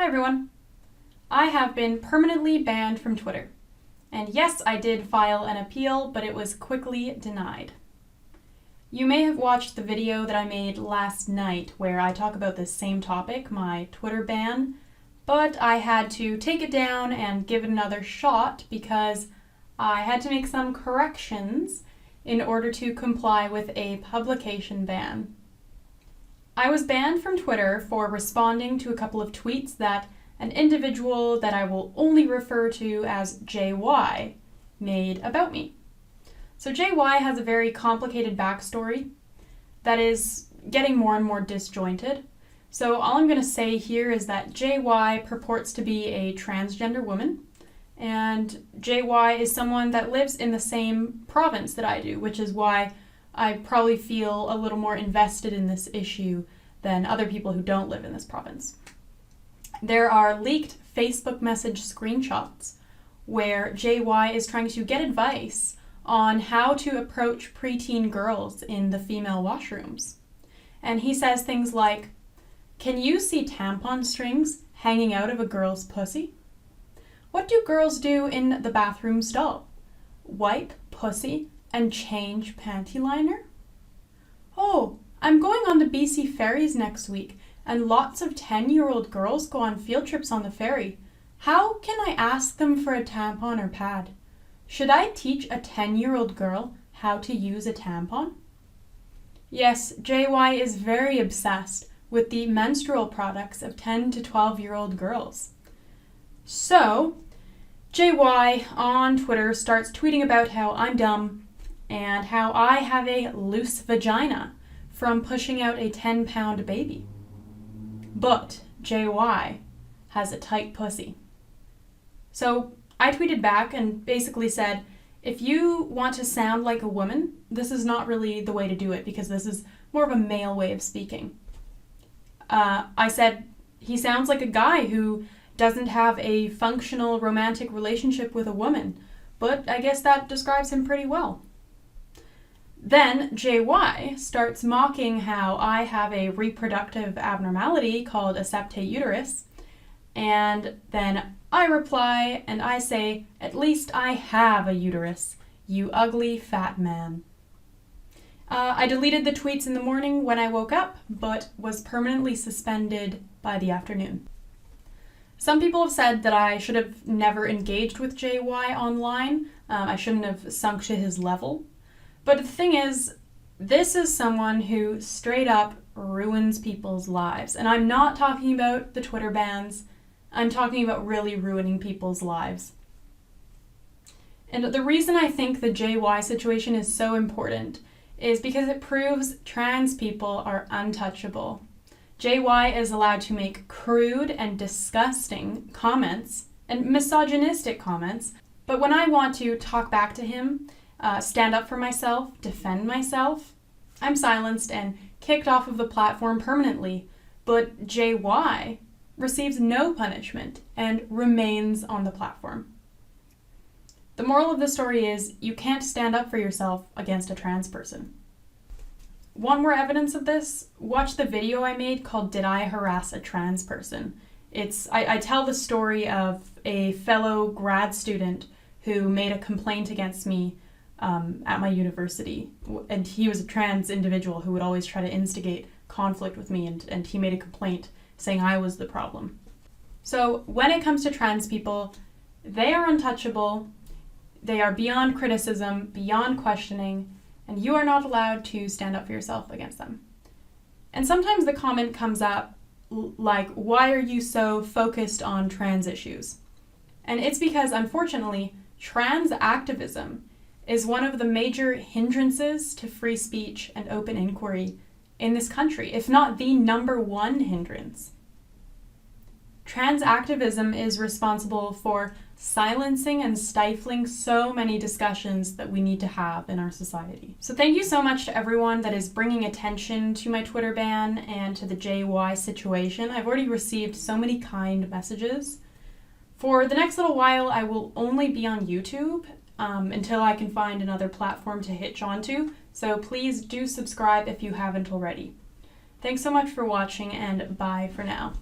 Hi everyone. I have been permanently banned from Twitter. And yes, I did file an appeal, but it was quickly denied. You may have watched the video that I made last night where I talk about this same topic, my Twitter ban, but I had to take it down and give it another shot because I had to make some corrections in order to comply with a publication ban. I was banned from Twitter for responding to a couple of tweets that an individual that I will only refer to as JY made about me. So JY has a very complicated backstory that is getting more and more disjointed. So all I'm going to say here is that JY purports to be a transgender woman, and JY is someone that lives in the same province that I do, which is why I probably feel a little more invested in this issue than other people who don't live in this province. There are leaked Facebook message screenshots where JY is trying to get advice on how to approach preteen girls in the female washrooms. And he says things like, "Can you see tampon strings hanging out of a girl's pussy? What do girls do in the bathroom stall? Wipe pussy and change panty liner? Oh, I'm going on the BC ferries next week, and lots of 10-year-old girls go on field trips on the ferry. How can I ask them for a tampon or pad? Should I teach a 10-year-old girl how to use a tampon?" Yes, JY is very obsessed with the menstrual products of 10 to 12-year-old girls. So, JY on Twitter starts tweeting about how I'm dumb and how I have a loose vagina from pushing out a 10-pound baby. But JY has a tight pussy. So I tweeted back and basically said, if you want to sound like a woman, this is not really the way to do it because this is more of a male way of speaking. I said, he sounds like a guy who doesn't have a functional romantic relationship with a woman, but I guess that describes him pretty well. Then JY starts mocking how I have a reproductive abnormality called a septate uterus, and then I reply and I say, "At least I have a uterus, you ugly fat man." I deleted the tweets in the morning when I woke up, but was permanently suspended by the afternoon. Some people have said that I should have never engaged with JY online. I shouldn't have sunk to his level. But the thing is, this is someone who straight up ruins people's lives. And I'm not talking about the Twitter bans. I'm talking about really ruining people's lives. And the reason I think the JY situation is so important is because it proves trans people are untouchable. JY is allowed to make crude and disgusting comments and misogynistic comments, but when I want to talk back to him, stand up for myself, defend myself, I'm silenced and kicked off of the platform permanently. But JY receives no punishment and remains on the platform. The moral of the story is you can't stand up for yourself against a trans person. Want more evidence of this? Watch the video I made called "Did I Harass a Trans Person?" I tell the story of a fellow grad student who made a complaint against me at my university, and he was a trans individual who would always try to instigate conflict with me, and he made a complaint saying I was the problem. So when it comes to trans people, they are untouchable, they are beyond criticism, beyond questioning, and you are not allowed to stand up for yourself against them. And sometimes the comment comes up like, "Why are you so focused on trans issues?" And it's because, unfortunately, trans activism is one of the major hindrances to free speech and open inquiry in this country, if not the number one hindrance. Trans activism is responsible for silencing and stifling so many discussions that we need to have in our society. So thank you so much to everyone that is bringing attention to my Twitter ban and to the JY situation. I've already received so many kind messages. For the next little while, I will only be on YouTube until I can find another platform to hitch onto, so please do subscribe if you haven't already. Thanks so much for watching, and bye for now.